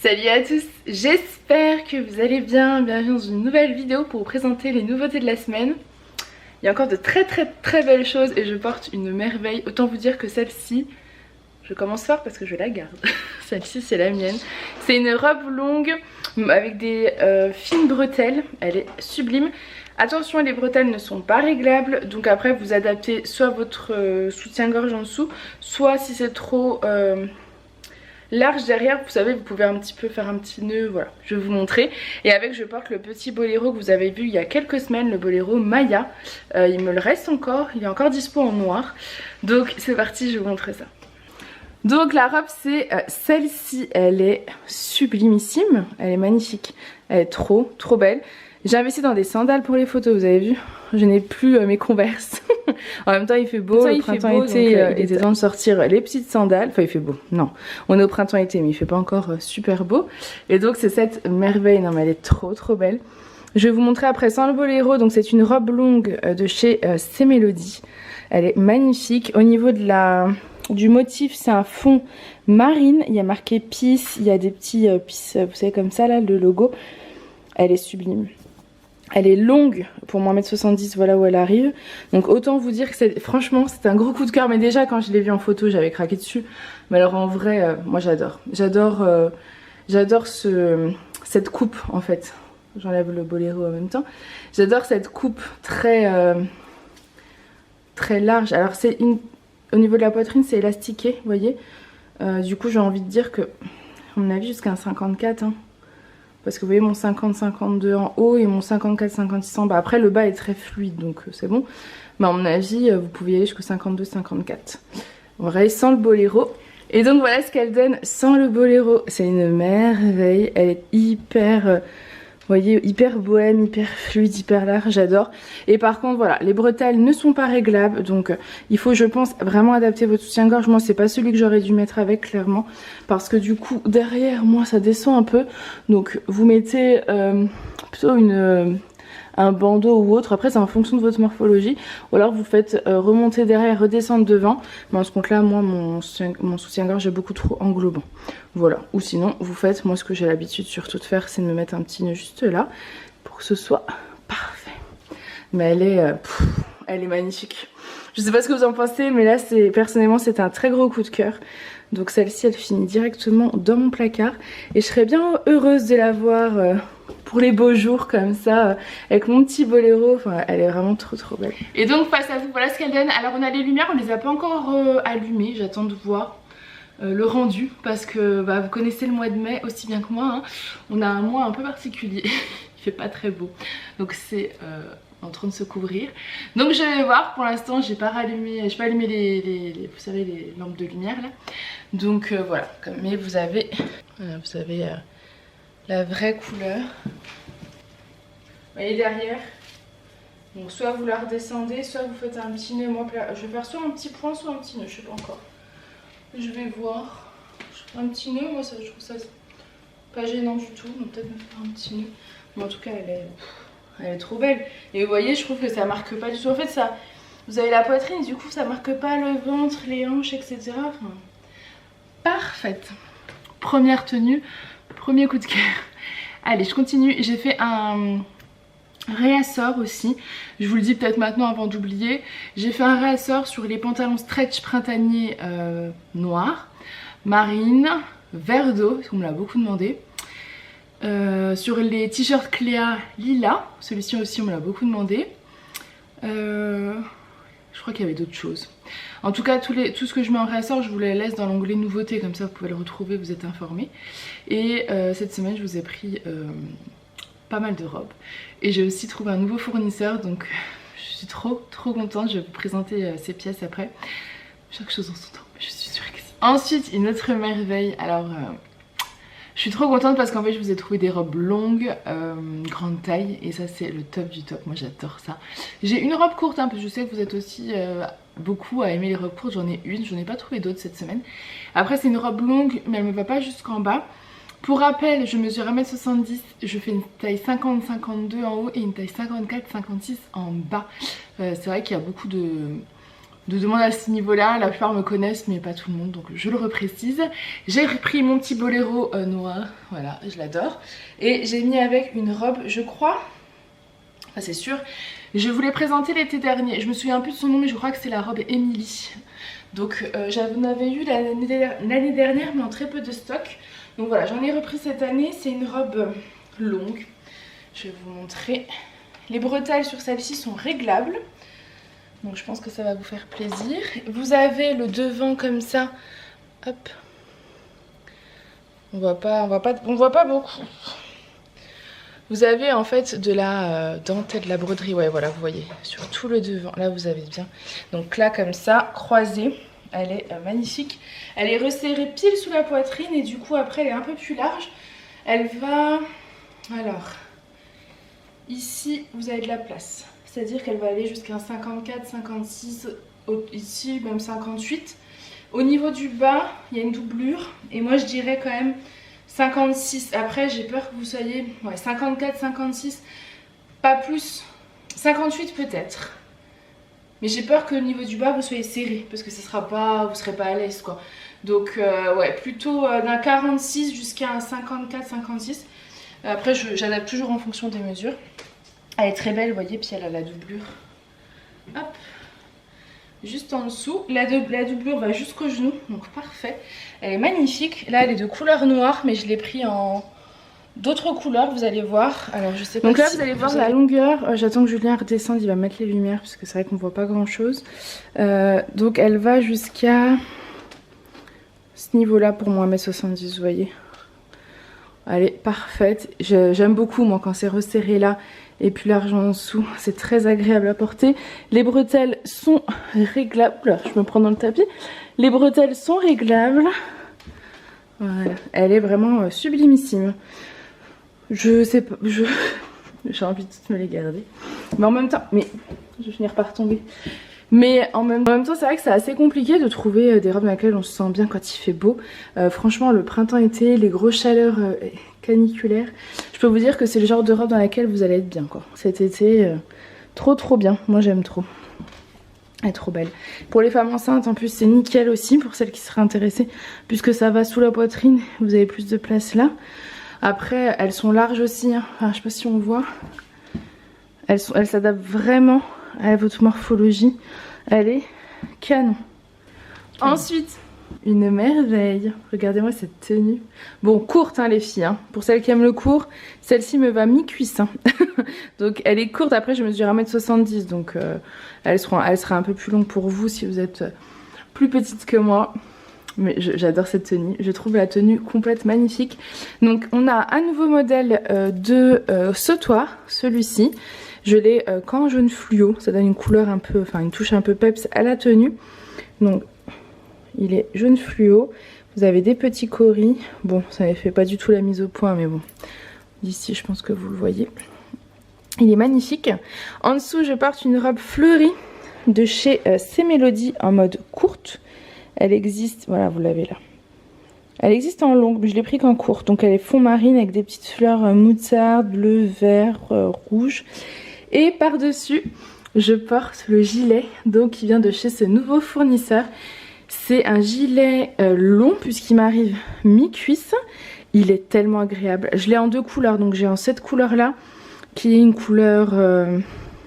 Salut à tous, j'espère que vous allez bien. Bienvenue dans une nouvelle vidéo pour vous présenter les nouveautés de la semaine. Il y a encore de très belles choses et je porte une merveille. Autant vous dire que celle-ci, je commence fort parce que je la garde. Celle-ci c'est la mienne. C'est une robe longue avec des fines bretelles, elle est sublime. Attention, les bretelles ne sont pas réglables, donc après vous adaptez soit votre soutien-gorge en dessous, soit si c'est trop large derrière, vous savez, vous pouvez un petit peu faire un petit nœud, voilà, je vais vous montrer. Et avec, je porte le petit boléro que vous avez vu il y a quelques semaines, le boléro Maya. Il me le reste encore, il est encore dispo en noir. Donc c'est parti, je vais vous montrer ça. Donc la robe c'est celle-ci, elle est sublimissime, elle est magnifique, elle est trop belle. J'ai investi dans des sandales pour les photos, vous avez vu. Je n'ai plus mes Converse. En même temps il fait beau, le printemps-été, il était temps de sortir les petites sandales. Enfin il fait beau, non. On est au printemps-été mais il fait pas encore super beau. Et donc c'est cette merveille, non mais elle est trop belle. Je vais vous montrer après sans le boléro, donc c'est une robe longue de chez C'est Mélodie. Elle est magnifique. Au niveau de du motif, c'est un fond marine, il y a marqué Peace, il y a des petits Peace, vous savez comme ça là, le logo. Elle est sublime. Elle est longue pour 1m70, voilà où elle arrive. Donc autant vous dire que franchement c'est un gros coup de cœur. Mais déjà quand je l'ai vu en photo j'avais craqué dessus. Mais alors en vrai moi j'adore. J'adore cette coupe en fait. J'enlève le boléro en même temps. J'adore cette coupe très large. Alors au niveau de la poitrine c'est élastiqué, vous voyez. Du coup j'ai envie de dire que à mon avis jusqu'à un 54 hein. Parce que vous voyez mon 50-52 en haut et mon 54-56 en bas. Après le bas est très fluide donc c'est bon. Mais à mon avis vous pouvez y aller jusqu'au 52-54. On va aller sans le boléro. Et donc voilà ce qu'elle donne sans le boléro. C'est une merveille. Elle est hyper... vous voyez, hyper bohème, hyper fluide, hyper large, j'adore. Et par contre, voilà, les bretelles ne sont pas réglables. Donc, il faut, je pense, vraiment adapter votre soutien-gorge. Moi, c'est pas celui que j'aurais dû mettre avec, clairement. Parce que du coup, derrière, moi, ça descend un peu. Donc, vous mettez plutôt un bandeau ou autre. Après, c'est en fonction de votre morphologie. Ou alors, vous faites remonter derrière, redescendre devant. Mais en ce compte-là, moi, mon soutien-gorge est beaucoup trop englobant. Voilà. Ou sinon, vous faites, moi, ce que j'ai l'habitude surtout de faire, c'est de me mettre un petit nœud juste là. Pour que ce soit parfait. Mais elle est magnifique. Je sais pas ce que vous en pensez, mais là, personnellement, c'est un très gros coup de cœur. Donc celle-ci, elle finit directement dans mon placard. Et je serais bien heureuse de la voir pour les beaux jours comme ça, avec mon petit boléro. Enfin, elle est vraiment trop belle. Et donc face à vous, voilà ce qu'elle donne. Alors on a les lumières, on les a pas encore allumées. J'attends de voir le rendu parce que vous connaissez le mois de mai aussi bien que moi. Hein. On a un mois un peu particulier. Il fait pas très beau. Donc c'est... en train de se couvrir. Donc je vais voir, pour l'instant j'ai pas allumé vous savez les lampes de lumière là. Donc voilà, mais vous avez la vraie couleur. Vous voyez derrière. Donc soit vous la redescendez, soit vous faites un petit nœud. Moi je vais faire soit un petit point, soit un petit nœud, je sais pas encore. Je vais voir. Un petit nœud, moi ça, je trouve ça pas gênant du tout. Donc peut-être me faire un petit nœud. Mais en tout cas elle est trop belle. Et vous voyez, je trouve que ça marque pas du tout. En fait, ça, vous avez la poitrine, du coup, ça marque pas le ventre, les hanches, etc. Enfin, parfaite. Première tenue, premier coup de cœur. Allez, je continue. J'ai fait un réassort aussi. Je vous le dis peut-être maintenant avant d'oublier. J'ai fait un réassort sur les pantalons stretch printanier noirs, marine, vert d'eau, parce qu'on me l'a beaucoup demandé. Sur les t-shirts Cléa Lila, celui-ci aussi on me l'a beaucoup demandé. Je crois qu'il y avait d'autres choses. En tout cas tout ce que je mets en réassort je vous les laisse dans l'onglet nouveautés, comme ça vous pouvez le retrouver, vous êtes informés. Et cette semaine je vous ai pris pas mal de robes. Et j'ai aussi trouvé un nouveau fournisseur, donc je suis trop contente. Je vais vous présenter ces pièces après. Chaque chose en son temps, je suis sûre que si. Ensuite une autre merveille, alors... je suis trop contente parce qu'en fait je vous ai trouvé des robes longues, grande taille, et ça c'est le top du top, moi j'adore ça. J'ai une robe courte, hein, parce que je sais que vous êtes aussi beaucoup à aimer les robes courtes, j'en ai une, j'en ai pas trouvé d'autres cette semaine. Après c'est une robe longue mais elle me va pas jusqu'en bas. Pour rappel, je mesure 1m70, je fais une taille 50-52 en haut et une taille 54-56 en bas. C'est vrai qu'il y a beaucoup de de demande à ce niveau-là. La plupart me connaissent mais pas tout le monde, donc je le reprécise. J'ai repris mon petit boléro noir, voilà, je l'adore. Et j'ai mis avec une robe, je crois, enfin c'est sûr, je vous l'ai présentée l'été dernier. Je me souviens plus de son nom mais je crois que c'est la robe Emily. Donc j'en avais eu l'année dernière mais en très peu de stock. Donc voilà, j'en ai repris cette année. C'est une robe longue. Je vais vous montrer. Les bretelles sur celle-ci sont réglables. Donc je pense que ça va vous faire plaisir. Vous avez le devant comme ça. Hop. On voit pas beaucoup. Vous avez en fait de la dentelle, de la broderie. Ouais, voilà, vous voyez. Sur tout le devant. Là, vous avez bien. Donc là, comme ça, croisée. Elle est magnifique. Elle est resserrée pile sous la poitrine. Et du coup, après, elle est un peu plus large. Elle va... Alors... Ici, vous avez de la place. C'est-à-dire qu'elle va aller jusqu'à 54, 56, ici même 58. Au niveau du bas, il y a une doublure. Et moi, je dirais quand même 56. Après, j'ai peur que vous soyez... Ouais, 54, 56, pas plus. 58 peut-être. Mais j'ai peur qu'au niveau du bas, vous soyez serré. Parce que ce sera pas... vous serez pas à l'aise, quoi. Donc, ouais, plutôt d'un 46 jusqu'à un 54, 56. Après, j'adapte toujours en fonction des mesures. Elle est très belle, vous voyez, puis elle a la doublure. Hop. Juste en dessous. La doublure va jusqu'au genou, donc parfait. Elle est magnifique. Là, elle est de couleur noire, mais je l'ai pris en d'autres couleurs, vous allez voir. Alors, je sais pas. Donc là, vous allez voir la longueur. J'attends que Julien redescende, il va mettre les lumières, parce que c'est vrai qu'on voit pas grand-chose. Donc, elle va jusqu'à ce niveau-là pour moi, 1m70, vous voyez. Elle est parfaite. J'aime beaucoup, moi, quand c'est resserré là. Et puis l'argent en dessous, c'est très agréable à porter. Les bretelles sont réglables. Oula, je me prends dans le tapis. Les bretelles sont réglables. Voilà, elle est vraiment sublimissime. Je sais pas, j'ai envie de toutes me les garder. Mais en même temps, mais je vais finir par tomber. Mais en même temps, c'est vrai que c'est assez compliqué de trouver des robes dans lesquelles on se sent bien quand il fait beau. Franchement, le printemps-été, les grosses chaleurs caniculaires, je peux vous dire que c'est le genre de robe dans laquelle vous allez être bien, quoi. Cet été, trop bien. Moi, j'aime trop. Elle est trop belle. Pour les femmes enceintes, en plus, c'est nickel aussi pour celles qui seraient intéressées, puisque ça va sous la poitrine. Vous avez plus de place là. Après, elles sont larges aussi. Hein. Enfin, je sais pas si on voit. Elles s'adaptent vraiment à votre morphologie. Elle est canon. Ensuite, une merveille. Regardez-moi cette tenue. Bon, courte hein, les filles. Hein. Pour celles qui aiment le court, celle-ci me va mi-cuisse. Hein. Donc elle est courte. Après, je mesure 1m70. Donc elle sera un peu plus longue pour vous si vous êtes plus petite que moi. Mais j'adore cette tenue. Je trouve la tenue complète magnifique. Donc on a un nouveau modèle de sautoir. Celui-ci. Je l'ai qu'en jaune fluo, ça donne une couleur un peu, enfin une touche un peu peps à la tenue. Donc il est jaune fluo, vous avez des petits coris. Bon, ça ne fait pas du tout la mise au point, mais bon, d'ici je pense que vous le voyez. Il est magnifique. En dessous, je porte une robe fleurie de chez C Melody en mode courte. Elle existe, voilà, vous l'avez là. Elle existe en longue, mais je l'ai pris qu'en courte. Donc elle est fond marine avec des petites fleurs moutarde, bleu, vert, rouge. Et par-dessus, je porte le gilet donc qui vient de chez ce nouveau fournisseur. C'est un gilet long puisqu'il m'arrive mi-cuisse. Il est tellement agréable. Je l'ai en deux couleurs, donc j'ai en cette couleur-là qui est une couleur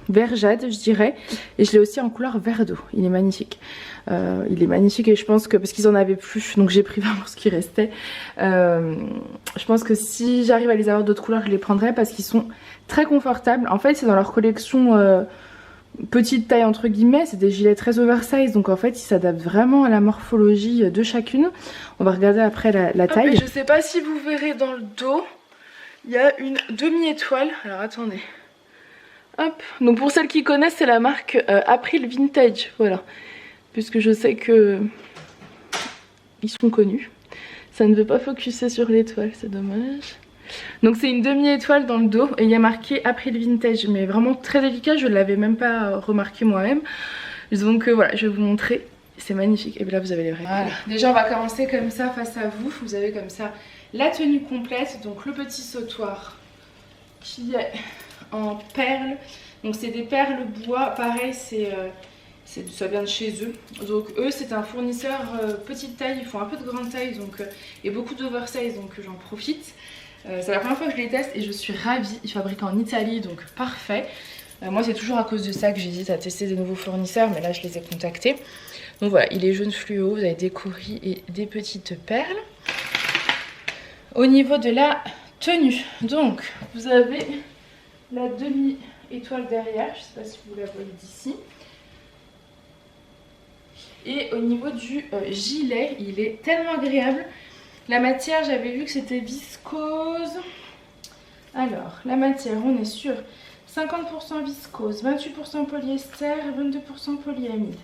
vert jade, je dirais. Et je l'ai aussi en couleur vert d'eau. Il est magnifique. Il est magnifique et je pense que, parce qu'ils en avaient plus, donc j'ai pris vraiment ce qui restait. Je pense que si j'arrive à les avoir d'autres couleurs, je les prendrai parce qu'ils sont très confortables. En fait, c'est dans leur collection petite taille entre guillemets. C'est des gilets très oversize, donc en fait, ils s'adaptent vraiment à la morphologie de chacune. On va regarder après la taille. Je sais pas si vous verrez dans le dos, il y a une demi-étoile. Alors attendez. Hop. Donc pour celles qui connaissent, c'est la marque April Vintage. Voilà. Puisque je sais que ils sont connus. Ça ne veut pas focuser sur l'étoile, c'est dommage. Donc c'est une demi-étoile dans le dos et il y a marqué April Vintage, mais vraiment très délicat, je ne l'avais même pas remarqué moi-même. Donc voilà, je vais vous montrer, c'est magnifique. Et bien là vous avez les vrais. Voilà. Déjà on va commencer comme ça face à vous. Vous avez comme ça la tenue complète, donc le petit sautoir qui est en perles. Donc c'est des perles bois, pareil c'est Ça vient de chez eux. Donc eux c'est un fournisseur petite taille, ils font un peu de grande taille donc, et beaucoup d'oversize, donc j'en profite. C'est la première fois que je les teste et je suis ravie. Ils fabriquent en Italie, donc parfait. Moi c'est toujours à cause de ça que j'hésite à tester des nouveaux fournisseurs, mais là je les ai contactés. Donc voilà, il est jaune fluo, vous avez des coris et des petites perles. Au niveau de la tenue, donc vous avez la demi-étoile derrière, je ne sais pas si vous la voyez d'ici. Et au niveau du gilet, il est tellement agréable. La matière, j'avais vu que c'était viscose. Alors, la matière, on est sur 50% viscose, 28% polyester et 22% polyamide.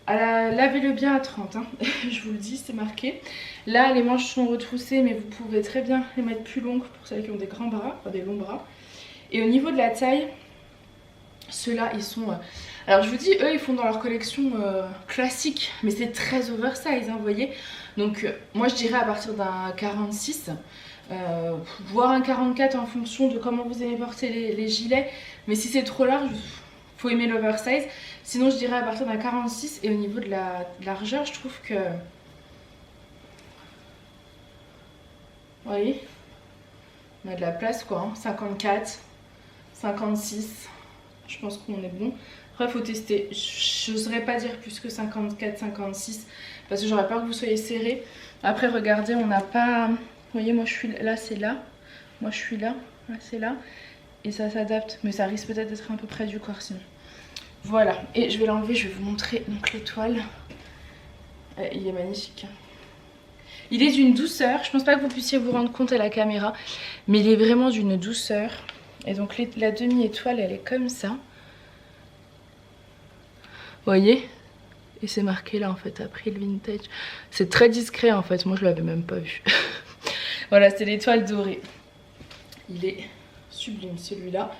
Lavez-le bien à 30, hein. Je vous le dis, c'est marqué. Là, les manches sont retroussées, mais vous pouvez très bien les mettre plus longues pour celles qui ont des grands bras, enfin des longs bras. Et au niveau de la taille, ceux-là, ils sont... Alors je vous dis, eux, ils font dans leur collection classique, mais c'est très oversize, hein, vous voyez. Donc moi, je dirais à partir d'un 46, voire un 44 en fonction de comment vous aimez porter les gilets. Mais si c'est trop large, faut aimer l'oversize. Sinon, je dirais à partir d'un 46. Et au niveau de la largeur, je trouve que... Vous voyez, on a de la place quoi, hein. 54, 56, je pense qu'on est bon. Après, il faut tester. Je n'oserais pas dire plus que 54, 56 parce que j'aurais peur que vous soyez serré. Après, regardez, on n'a pas... Vous voyez, moi je suis là, c'est là. Moi je suis là, là c'est là. Et ça s'adapte, mais ça risque peut-être d'être un peu près du corps sinon. Voilà, et je vais l'enlever, je vais vous montrer donc l'étoile. Il est magnifique. Il est d'une douceur, je pense pas que vous puissiez vous rendre compte à la caméra, mais il est vraiment d'une douceur. Et donc la demi-étoile, elle est comme ça. Vous voyez? Et c'est marqué là en fait, April Vintage. C'est très discret en fait, moi je l'avais même pas vu. Voilà, c'est l'étoile dorée. Il est sublime celui-là.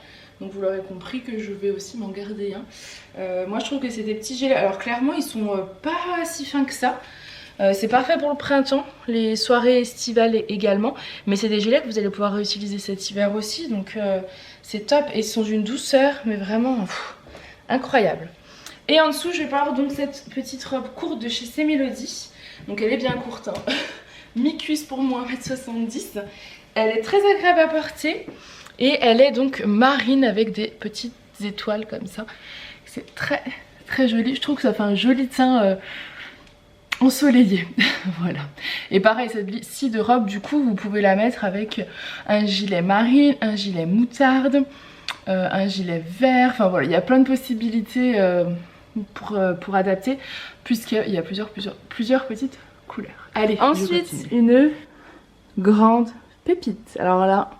Donc vous l'aurez compris que je vais aussi m'en garder un. Moi je trouve que c'est des petits gilets. Alors clairement ils sont pas si fins que ça. C'est parfait pour le printemps, les soirées estivales également. Mais c'est des gilets que vous allez pouvoir réutiliser cet hiver aussi. Donc c'est top. Et ils sont d'une douceur mais vraiment incroyable. Et en dessous je vais avoir donc cette petite robe courte de chez Cmélodie. Donc elle est bien courte, hein. Mi-cuisse pour moi, 1m70. Elle est très agréable à porter. Et elle est donc marine avec des petites étoiles comme ça. C'est très très joli. Je trouve que ça fait un joli teint ensoleillé. Voilà. Et pareil, cette-ci de robe, du coup, vous pouvez la mettre avec un gilet marine, un gilet moutarde, un gilet vert. Enfin voilà, il y a plein de possibilités pour adapter, puisqu'il y a plusieurs petites couleurs. Allez, ensuite, une grande pépite. Alors là...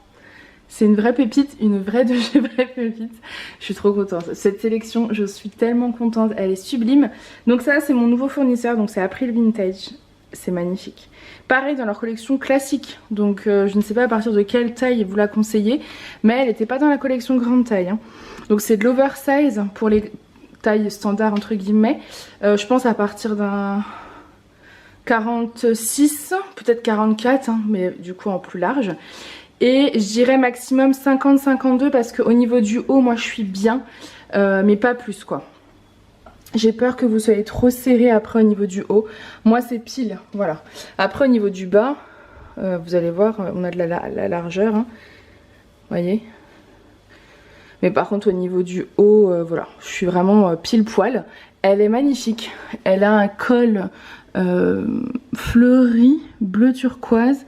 C'est une vraie pépite, une vraie de chez vraie pépite. Je suis trop contente. Cette sélection, je suis tellement contente. Elle est sublime. Donc ça, c'est mon nouveau fournisseur. Donc c'est April Vintage. C'est magnifique. Pareil dans leur collection classique. Donc je ne sais pas à partir de quelle taille vous la conseillez. Mais elle n'était pas dans la collection grande taille, hein. Donc c'est de l'oversize pour les tailles standards entre guillemets. Je pense à partir d'un 46, peut-être 44, hein, mais du coup en plus large. Et je dirais maximum 50-52 parce qu'au niveau du haut, moi je suis bien, mais pas plus quoi. J'ai peur que vous soyez trop serré après au niveau du haut. Moi c'est pile, voilà. Après au niveau du bas, vous allez voir, on a de la largeur, hein. Vous voyez. Mais par contre au niveau du haut, voilà, je suis vraiment pile poil. Elle est magnifique. Elle a un col fleuri, bleu turquoise.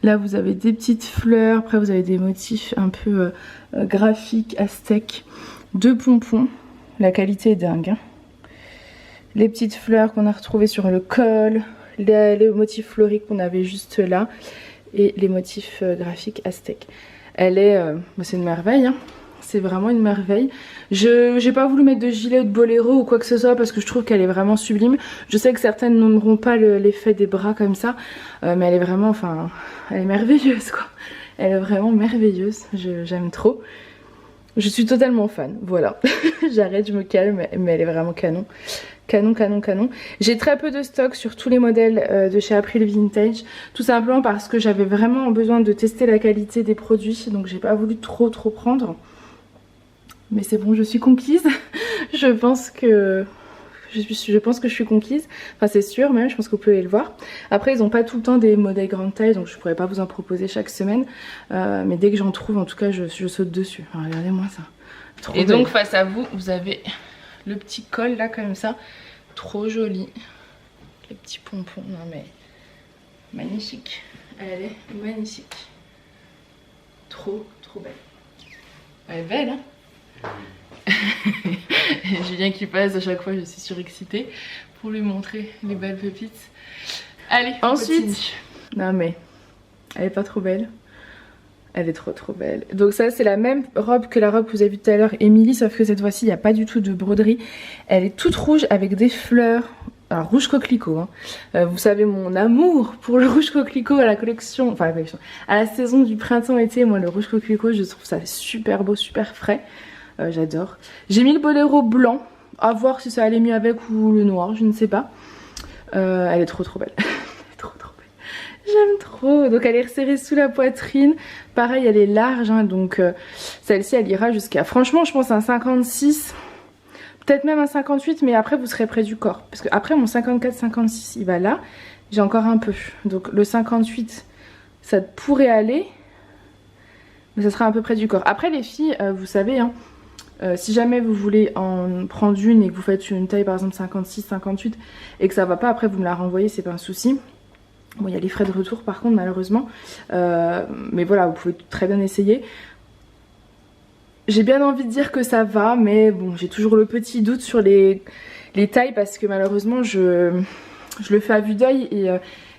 Là vous avez des petites fleurs, après vous avez des motifs un peu graphiques, aztèques, de pompons, la qualité est dingue, hein. Les petites fleurs qu'on a retrouvées sur le col, les motifs fleuris qu'on avait juste là et les motifs graphiques aztèques. Elle est, c'est une merveille, hein. C'est vraiment une merveille. Je n'ai pas voulu mettre de gilet ou de boléro ou quoi que ce soit parce que je trouve qu'elle est vraiment sublime. Je sais que certaines n'aimeront pas l'effet des bras comme ça, mais elle est vraiment, enfin, elle est merveilleuse quoi. Elle est vraiment merveilleuse, j'aime trop. Je suis totalement fan, voilà. J'arrête, je me calme, mais elle est vraiment canon. Canon, canon, canon. J'ai très peu de stock sur tous les modèles de chez April Vintage. Tout simplement parce que j'avais vraiment besoin de tester la qualité des produits. Donc j'ai pas voulu trop prendre. Mais c'est bon, je suis conquise. Je pense que je pense que je suis conquise. Enfin c'est sûr même, je pense que vous pouvez le voir. Après ils n'ont pas tout le temps des modèles grande taille, donc je pourrais pas vous en proposer chaque semaine. Mais dès que j'en trouve, en tout cas je saute dessus. Enfin, regardez-moi ça. Trop et belle. Donc face à vous, vous avez le petit col là comme ça. Trop joli. Les petits pompons, non mais magnifique. Elle est magnifique. Trop belle. Elle est belle hein. Julien qui passe à chaque fois, je suis surexcitée pour lui montrer les belles pépites. Allez, ensuite. Non mais, elle est pas trop belle. Elle est trop belle. Donc ça c'est la même robe que la robe que vous avez vue tout à l'heure, Émilie, sauf que cette fois-ci il n'y a pas du tout de broderie. Elle est toute rouge avec des fleurs. Alors rouge coquelicot hein. Vous savez mon amour pour le rouge coquelicot à la collection, enfin la collection, à la saison du printemps-été. Moi le rouge coquelicot je trouve ça super beau, super frais. J'adore. J'ai mis le boléro blanc, à voir si ça allait mieux avec ou le noir, je ne sais pas. Elle est trop belle. Elle est trop belle. J'aime trop. Donc elle est resserrée sous la poitrine. Pareil elle est large hein, donc celle-ci elle ira jusqu'à, franchement je pense un 56. Peut-être même un 58, mais après vous serez près du corps. Parce que après mon 54-56 il va là. J'ai encore un peu. Donc le 58 ça pourrait aller. Mais ça sera un peu près du corps. Après les filles, vous savez hein, si jamais vous voulez en prendre une et que vous faites une taille par exemple 56-58 et que ça va pas, après vous me la renvoyez, c'est pas un souci. Bon il y a les frais de retour par contre malheureusement. Mais voilà, vous pouvez très bien essayer. J'ai bien envie de dire que ça va, mais bon j'ai toujours le petit doute sur les tailles parce que malheureusement je le fais à vue d'œil et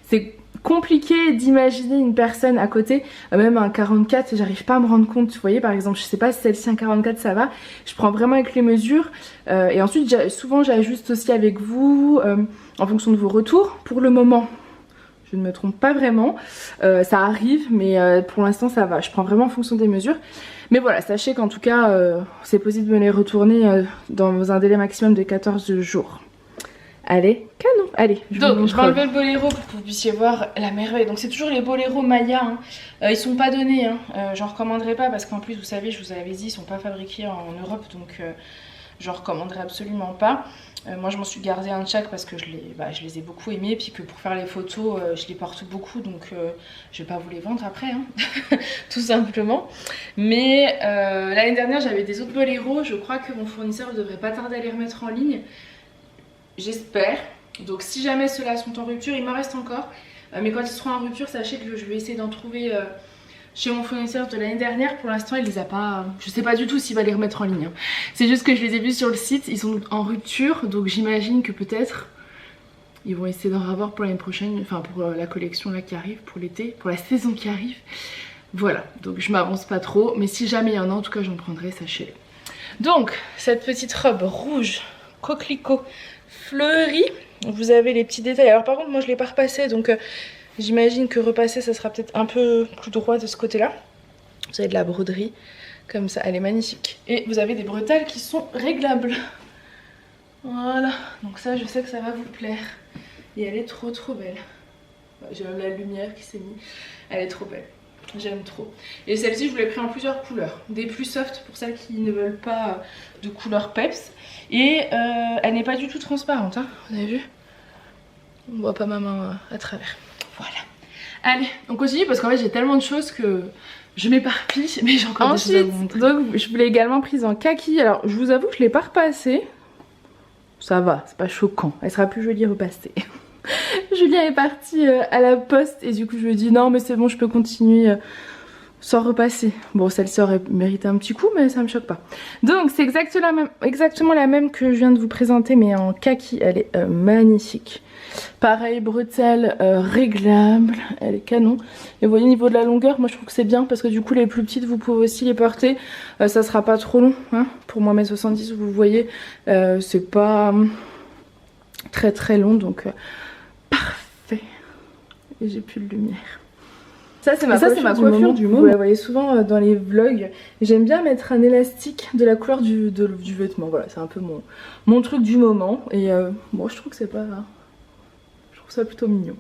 c'est compliqué d'imaginer une personne à côté, même un 44, j'arrive pas à me rendre compte. Vous voyez par exemple, je sais pas si celle-ci un 44 ça va, je prends vraiment avec les mesures et ensuite souvent j'ajuste aussi avec vous en fonction de vos retours. Pour le moment je ne me trompe pas vraiment, ça arrive mais pour l'instant ça va, je prends vraiment en fonction des mesures. Mais voilà, sachez qu'en tout cas c'est possible de me les retourner dans un délai maximum de 14 jours. Allez, canon. Allez, je vais enlever le boléro pour que vous puissiez voir la merveille. Donc c'est toujours les boléros Maya hein. Ils sont pas donnés hein. J'en recommanderais pas parce qu'en plus vous savez, je vous avais dit, ils sont pas fabriqués en Europe, donc j'en recommanderais absolument pas. Moi je m'en suis gardé un de chaque parce que je les ai beaucoup aimés, puis que pour faire les photos je les porte beaucoup, donc je vais pas vous les vendre après hein. Tout simplement. Mais l'année dernière j'avais des autres boléros, je crois que mon fournisseur ne devrait pas tarder à les remettre en ligne. J'espère. Donc si jamais ceux-là sont en rupture, il m'en reste encore. Mais quand ils seront en rupture, sachez que je vais essayer d'en trouver chez mon fournisseur de l'année dernière. Pour l'instant il les a pas, je sais pas du tout s'il va les remettre en ligne hein. C'est juste que je les ai vus sur le site, ils sont en rupture. Donc j'imagine que peut-être ils vont essayer d'en avoir pour l'année prochaine. Enfin pour la collection là qui arrive, pour l'été, pour la saison qui arrive. Voilà, donc je m'avance pas trop. Mais si jamais il y en a, en tout cas j'en prendrai, sachez-le. Donc cette petite robe rouge coquelicot fleurie, vous avez les petits détails. Alors par contre moi je l'ai pas repassé, donc j'imagine que repasser ça sera peut-être un peu plus droit de ce côté là. Vous avez de la broderie comme ça, elle est magnifique. Et vous avez des bretelles qui sont réglables. Voilà, donc ça je sais que ça va vous plaire. Et elle est trop belle. J'ai même la lumière qui s'est mise. Elle est trop belle, j'aime trop. Et celle-ci je vous l'ai pris en plusieurs couleurs. Des plus soft pour celles qui ne veulent pas de couleur peps. Et elle n'est pas du tout transparente hein. Vous avez vu? On voit pas ma main à travers. Voilà. Allez, on continue parce qu'en fait j'ai tellement de choses que je m'éparpille, mais j'ai encore des choses à vous montrer. Donc je vous l'ai également prise en kaki. Alors je vous avoue que je l'ai pas repassée. Ça va, c'est pas choquant. Elle sera plus jolie repassée. Julien est parti à la poste et du coup je lui ai dit non mais c'est bon, je peux continuer sans repasser. Bon celle-ci aurait mérité un petit coup mais ça me choque pas. Donc c'est exactement la même que je viens de vous présenter mais en kaki. Elle est magnifique. Pareil, bretelle réglable, elle est canon. Et vous voyez au niveau de la longueur, moi je trouve que c'est bien parce que du coup les plus petites vous pouvez aussi les porter. Ça sera pas trop long hein. Pour moi mes 70 vous voyez c'est pas très long donc parfait. Et j'ai plus de lumière. Ça c'est ma coiffure du moment. Vous la voyez souvent dans les vlogs. J'aime bien mettre un élastique de la couleur du vêtement. Voilà, c'est un peu mon truc du moment. Et bon, je trouve que c'est pas... Je trouve ça plutôt mignon.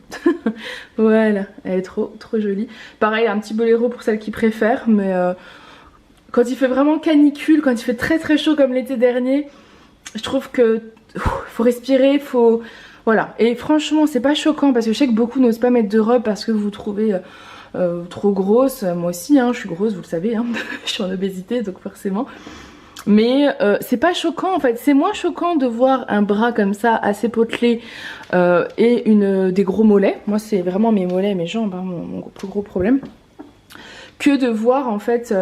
Voilà, elle est trop jolie. Pareil, un petit boléro pour celles qui préfèrent. Mais quand il fait vraiment canicule, quand il fait très chaud comme l'été dernier, je trouve que faut respirer, faut... Voilà, et franchement c'est pas choquant parce que je sais que beaucoup n'osent pas mettre de robe parce que vous vous trouvez trop grosse. Moi aussi hein, je suis grosse, vous le savez, hein. Je suis en obésité donc forcément. Mais c'est pas choquant en fait, c'est moins choquant de voir un bras comme ça assez potelé et des gros mollets. Moi c'est vraiment mes mollets et mes jambes, hein, mon plus gros problème. Que de voir en fait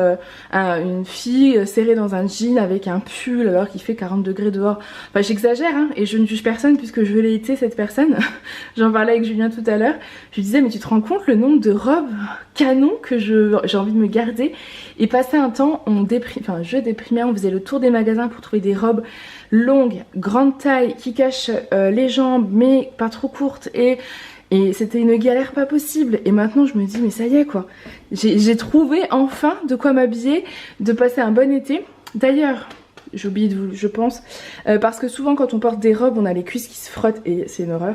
une fille serrée dans un jean avec un pull alors qu'il fait 40 degrés dehors. Enfin j'exagère hein, et je ne juge personne puisque je l'ai été cette personne. J'en parlais avec Julien tout à l'heure. Je lui disais mais tu te rends compte le nombre de robes canon que j'ai envie de me garder. Et passer un temps, je déprimais, on faisait le tour des magasins pour trouver des robes longues, grande taille, qui cachent les jambes mais pas trop courtes et c'était une galère pas possible. Et maintenant je me dis mais ça y est quoi. J'ai trouvé enfin de quoi m'habiller, de passer un bon été. D'ailleurs, j'ai oublié de vous, je pense, parce que souvent quand on porte des robes, on a les cuisses qui se frottent et c'est une horreur.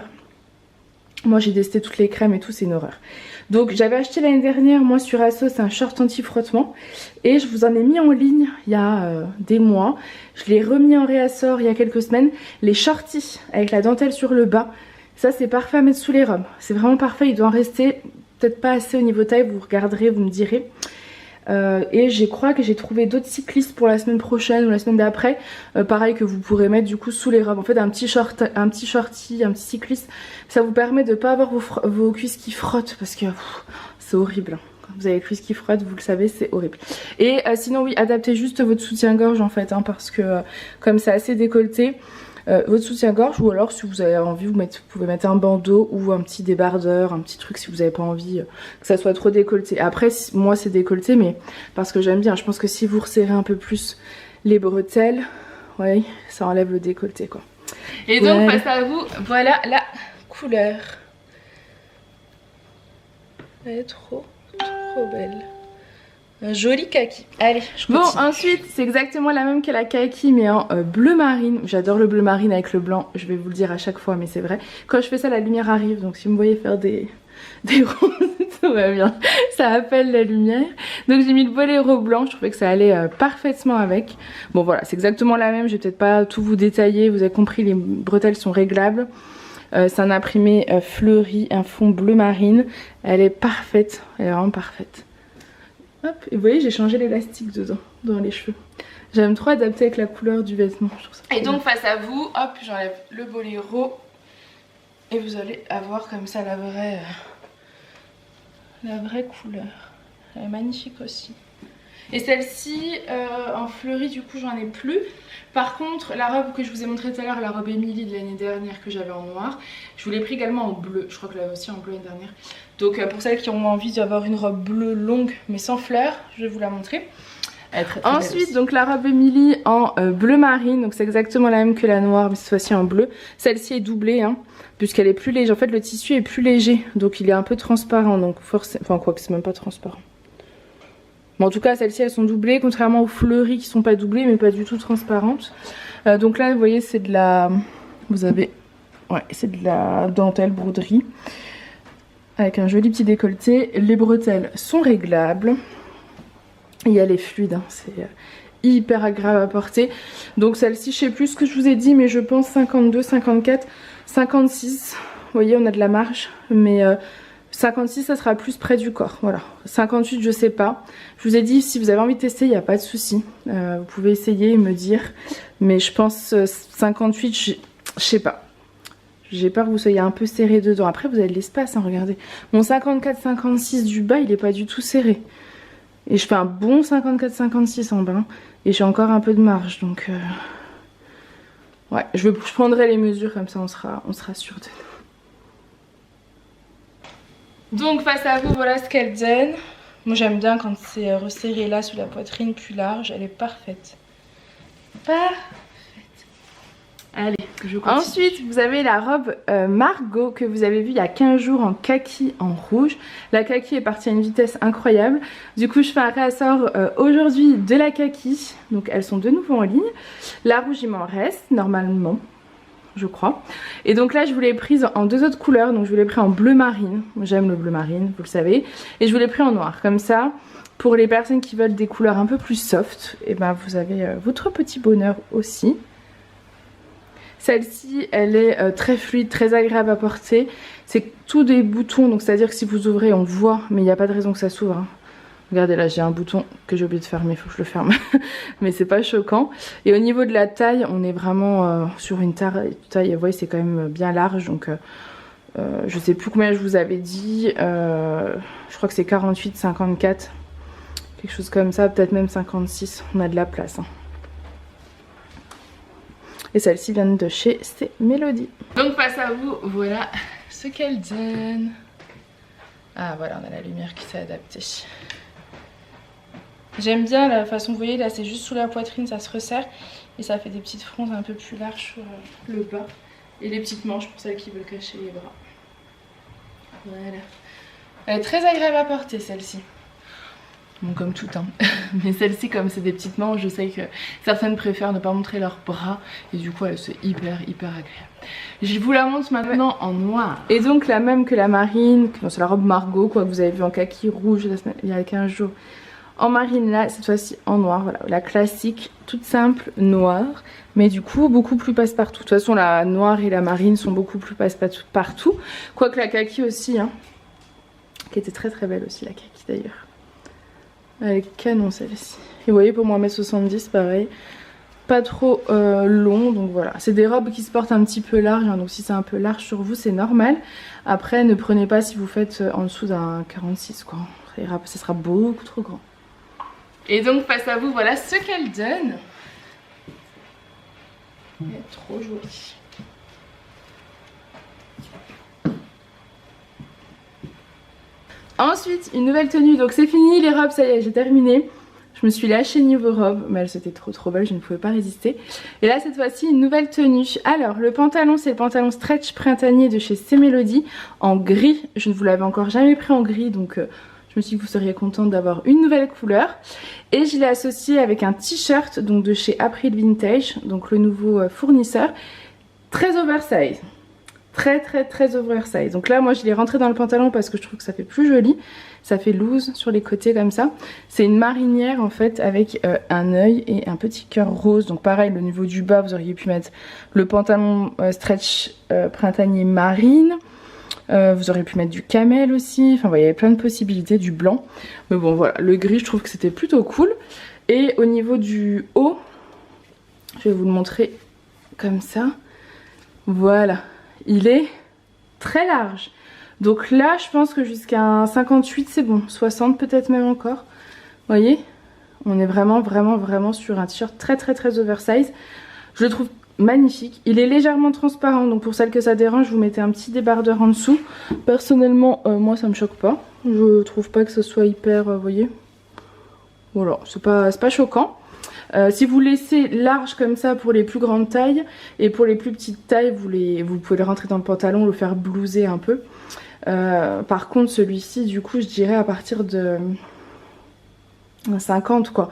Moi j'ai testé toutes les crèmes et tout, c'est une horreur. Donc j'avais acheté l'année dernière, moi sur Asos, un short anti-frottement. Et je vous en ai mis en ligne il y a des mois. Je l'ai remis en réassort il y a quelques semaines. Les shorties avec la dentelle sur le bas. Ça c'est parfait à mettre sous les robes, c'est vraiment parfait, il doit en rester peut-être pas assez au niveau taille, vous regarderez, vous me direz. Et je crois que j'ai trouvé d'autres cyclistes pour la semaine prochaine ou la semaine d'après, pareil que vous pourrez mettre du coup sous les robes. En fait un petit shorty, un petit cycliste, ça vous permet de ne pas avoir vos cuisses qui frottent parce que c'est horrible. Quand vous avez les cuisses qui frottent, vous le savez, c'est horrible. Et sinon oui, adaptez juste votre soutien-gorge en fait, hein, parce que comme c'est assez décolleté, votre soutien-gorge, ou alors si vous avez envie vous pouvez mettre un bandeau ou un petit débardeur, un petit truc si vous n'avez pas envie que ça soit trop décolleté. Après moi c'est décolleté mais parce que j'aime bien, je pense que si vous resserrez un peu plus les bretelles, ouais, ça enlève le décolleté quoi. Et donc face à vous, voilà la couleur. Elle est trop belle. Un joli kaki. Allez, je continue. Bon, ensuite, c'est exactement la même que la kaki, mais en bleu marine. J'adore le bleu marine avec le blanc. Je vais vous le dire à chaque fois, mais c'est vrai. Quand je fais ça, la lumière arrive. Donc, si vous me voyez faire des roses, tout va bien. Ça appelle la lumière. Donc, j'ai mis le boléro blanc. Je trouvais que ça allait parfaitement avec. Bon, voilà, c'est exactement la même. Je vais peut-être pas tout vous détailler. Vous avez compris, les bretelles sont réglables. C'est un imprimé fleuri, un fond bleu marine. Elle est parfaite. Elle est vraiment parfaite. Hop, et vous voyez j'ai changé l'élastique dedans, dans les cheveux. J'aime trop adapter avec la couleur du vêtement. Je trouve ça et donc face à vous, hop, j'enlève le boléro. Et vous allez avoir comme ça la vraie couleur. Elle est magnifique aussi. Et celle-ci en fleuri du coup j'en ai plus. Par contre la robe que je vous ai montré tout à l'heure, la robe Emily de l'année dernière que j'avais en noir, je vous l'ai pris également en bleu. Je crois que là aussi en bleu l'année dernière. Donc pour celles qui ont envie d'avoir une robe bleue longue mais sans fleurs, je vais vous la montrer. Elle est très, très ensuite donc la robe Emily en bleu marine, donc c'est exactement la même que la noire mais cette fois-ci en bleu. Celle-ci est doublée hein, puisqu'elle est plus légère. En fait le tissu est plus léger donc il est un peu transparent, donc forcément, enfin quoi que c'est même pas transparent. Bon, en tout cas celles-ci elles sont doublées contrairement aux fleuries qui sont pas doublées mais pas du tout transparentes. Donc là vous voyez c'est de la... Vous avez... Ouais c'est de la dentelle broderie. Avec un joli petit décolleté. Les bretelles sont réglables. Et elle est fluide, hein. C'est hyper agréable à porter. Donc celle-ci je sais plus ce que je vous ai dit mais je pense 52, 54, 56. Vous voyez on a de la marge mais... 56 ça sera plus près du corps, voilà. 58 je sais pas. Je vous ai dit si vous avez envie de tester il n'y a pas de souci. Vous pouvez essayer et me dire. Mais je pense 58 je sais pas. J'ai peur que vous soyez un peu serré dedans. Après vous avez de l'espace hein, regardez. Mon 54-56 du bas il est pas du tout serré. Et je fais un bon 54-56 en bas. Et j'ai encore un peu de marge donc... Ouais je prendrai les mesures comme ça on sera sûr de nous. Donc face à vous voilà ce qu'elle donne. Moi j'aime bien quand c'est resserré là sous la poitrine plus large. Elle est parfaite. Parfaite. Allez je continue. Ensuite vous avez la robe Margot que vous avez vue il y a 15 jours en kaki en rouge. La kaki est partie à une vitesse incroyable. Du coup je fais un réassort aujourd'hui de la kaki. Donc elles sont de nouveau en ligne. La rouge il m'en reste normalement. Je crois. Et donc là je vous l'ai prise en deux autres couleurs. Donc je vous l'ai pris en bleu marine. J'aime le bleu marine, vous le savez. Et je vous l'ai pris en noir. Comme ça, pour les personnes qui veulent des couleurs un peu plus soft, et ben vous avez votre petit bonheur aussi. Celle-ci, elle est très fluide, très agréable à porter. C'est tout des boutons, donc c'est à dire que si vous ouvrez, on voit, mais il n'y a pas de raison que ça s'ouvre. Hein. Regardez là, j'ai un bouton que j'ai oublié de fermer, il faut que je le ferme. Mais c'est pas choquant. Et au niveau de la taille, on est vraiment sur une taille, vous voyez, c'est quand même bien large. Donc je sais plus combien je vous avais dit. Je crois que c'est 48, 54. Quelque chose comme ça, peut-être même 56. On a de la place. Hein. Et celle-ci vient de chez C'est Mélodie. Donc face à vous, voilà ce qu'elle donne. Ah voilà, on a la lumière qui s'est adaptée. J'aime bien la façon, vous voyez là c'est juste sous la poitrine, ça se resserre et ça fait des petites fronces un peu plus larges sur le bas et les petites manches pour celles qui veulent cacher les bras. Voilà. Elle est très agréable à porter celle-ci. Bon comme tout hein. Mais celle-ci comme c'est des petites manches, je sais que certaines préfèrent ne pas montrer leurs bras et du coup elle c'est hyper agréable. Je vous la montre maintenant en noir. Et donc la même que la marine, c'est la robe Margot quoi que vous avez vu en kaki rouge il y a 15 jours. En marine là, cette fois-ci en noir, voilà, la classique, toute simple, noire, mais du coup beaucoup plus passe-partout. De toute façon la noire et la marine sont beaucoup plus passe-partout, quoique la kaki aussi, hein, qui était très belle aussi la kaki d'ailleurs. Elle est canon celle-ci. Et vous voyez pour moi 1m70 pareil, pas trop long, donc voilà. C'est des robes qui se portent un petit peu large, hein, donc si c'est un peu large sur vous c'est normal. Après ne prenez pas si vous faites en dessous d'un 46 quoi, ça sera beaucoup trop grand. Et donc face à vous, voilà ce qu'elle donne. Elle est trop jolie. Ensuite, une nouvelle tenue. Donc c'est fini les robes, ça y est, j'ai terminé. Je me suis lâchée niveau robe, mais elles étaient trop belles, je ne pouvais pas résister. Et là cette fois-ci, une nouvelle tenue. Alors le pantalon, c'est le pantalon stretch printanier de chez C'est Mélodie en gris. Je ne vous l'avais encore jamais pris en gris, donc... je me suis dit que vous seriez contente d'avoir une nouvelle couleur. Et je l'ai associé avec un t-shirt donc de chez April Vintage, donc le nouveau fournisseur. Très oversize. Très oversize. Donc là moi je l'ai rentré dans le pantalon parce que je trouve que ça fait plus joli. Ça fait loose sur les côtés comme ça. C'est une marinière en fait avec un œil et un petit cœur rose. Donc pareil, le niveau du bas vous auriez pu mettre le pantalon stretch printanier marine. Vous auriez pu mettre du camel aussi, enfin il y avait plein de possibilités, du blanc. Mais bon voilà, le gris je trouve que c'était plutôt cool. Et au niveau du haut, je vais vous le montrer comme ça. Voilà, il est très large. Donc là je pense que jusqu'à un 58 c'est bon, 60 peut-être même encore. Vous voyez, on est vraiment sur un t-shirt très oversize. Je le trouve magnifique, il est légèrement transparent donc pour celles que ça dérange vous mettez un petit débardeur en dessous. Personnellement moi ça me choque pas, je trouve pas que ce soit hyper, vous voyez, voilà, c'est pas choquant. Si vous laissez large comme ça pour les plus grandes tailles et pour les plus petites tailles vous pouvez le rentrer dans le pantalon, le faire blouser un peu. Par contre celui-ci du coup je dirais à partir de 50 quoi.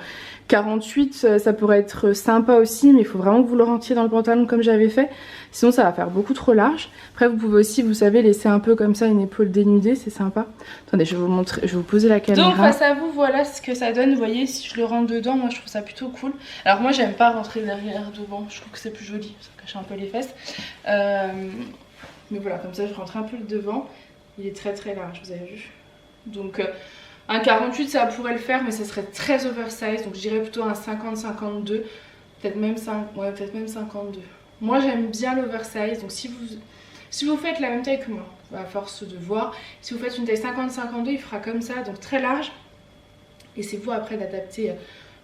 48 ça pourrait être sympa aussi, mais il faut vraiment que vous le rentriez dans le pantalon comme j'avais fait, sinon ça va faire beaucoup trop large. Après vous pouvez aussi, vous savez, laisser un peu comme ça une épaule dénudée, c'est sympa. Attendez, je vais vous montrer, je vais vous poser la caméra. Donc face à vous, voilà ce que ça donne. Vous voyez, si je le rentre dedans, moi je trouve ça plutôt cool. Alors moi j'aime pas rentrer derrière devant, je trouve que c'est plus joli, ça cache un peu les fesses. Mais voilà, comme ça je rentre un peu le devant. Il est très large, vous avez vu. Donc un 48 ça pourrait le faire, mais ça serait très oversize, donc je dirais plutôt un 50-52, peut-être même 52. Moi j'aime bien l'oversize, donc si vous faites la même taille que moi, à force de voir, si vous faites une taille 50-52 il fera comme ça, donc très large, et c'est vous après d'adapter,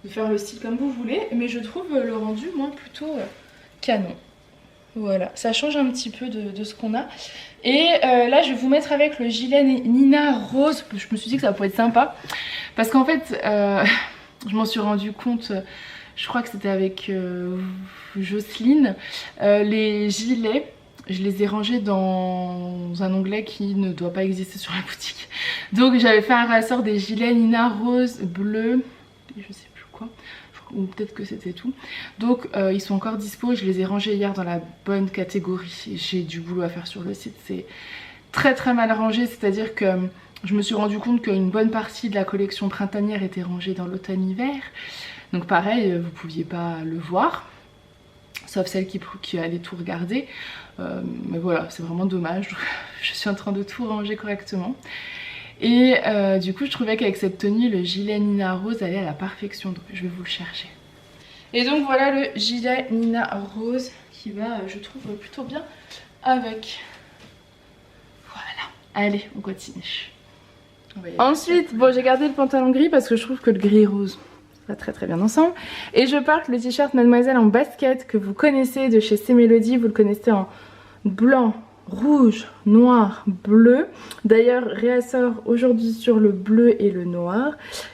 de faire le style comme vous voulez, mais je trouve le rendu moi plutôt canon. Voilà, ça change un petit peu de ce qu'on a. Et là je vais vous mettre avec le gilet Nina rose. Je me suis dit que ça pourrait être sympa parce qu'en fait je m'en suis rendu compte, je crois que c'était avec Jocelyne, les gilets je les ai rangés dans un onglet qui ne doit pas exister sur la boutique. Donc j'avais fait un rassort des gilets Nina rose, bleu, je sais plus quoi, ou peut-être que c'était tout. Donc ils sont encore dispo, je les ai rangés hier dans la bonne catégorie. J'ai du boulot à faire sur le site, c'est très mal rangé, c'est à dire que je me suis rendu compte qu'une bonne partie de la collection printanière était rangée dans l'automne-hiver. Donc pareil, vous pouviez pas le voir. sauf celle qui allait tout regarder. Mais voilà, c'est vraiment dommage. Je suis en train de tout ranger correctement. Et du coup je trouvais qu'avec cette tenue le gilet Nina Rose allait à la perfection, donc je vais vous le chercher. Et donc voilà le gilet Nina Rose qui va je trouve plutôt bien avec. Voilà, allez on continue. Ensuite bon j'ai gardé le pantalon gris parce que je trouve que le gris et rose ça va très bien ensemble. Et je porte le t-shirt Mademoiselle en basket que vous connaissez de chez C Melody, vous le connaissez en blanc, rouge, noir, bleu. D'ailleurs réassort aujourd'hui sur le bleu et le noir.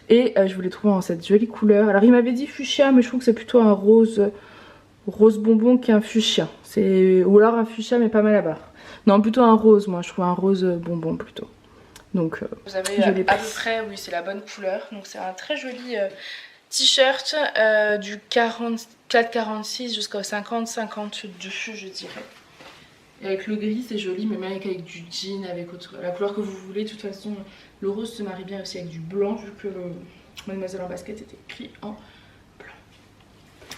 Et je vous l'ai trouvé en cette jolie couleur. Alors il m'avait dit fuchsia mais je trouve que c'est plutôt un rose bonbon qu'un fuchsia. Ou alors un fuchsia mais pas mal à barre. Non plutôt un rose, moi je trouve un rose bonbon plutôt. Donc vous avez à peu près, oui c'est la bonne couleur. Donc c'est un très joli t-shirt du 44-46 jusqu'au 50-52 je dirais. Et avec le gris c'est joli, mais même avec du jean, avec la couleur que vous voulez. De toute façon le rose se marie bien aussi avec du blanc vu que le Mademoiselle en basket était écrit en blanc.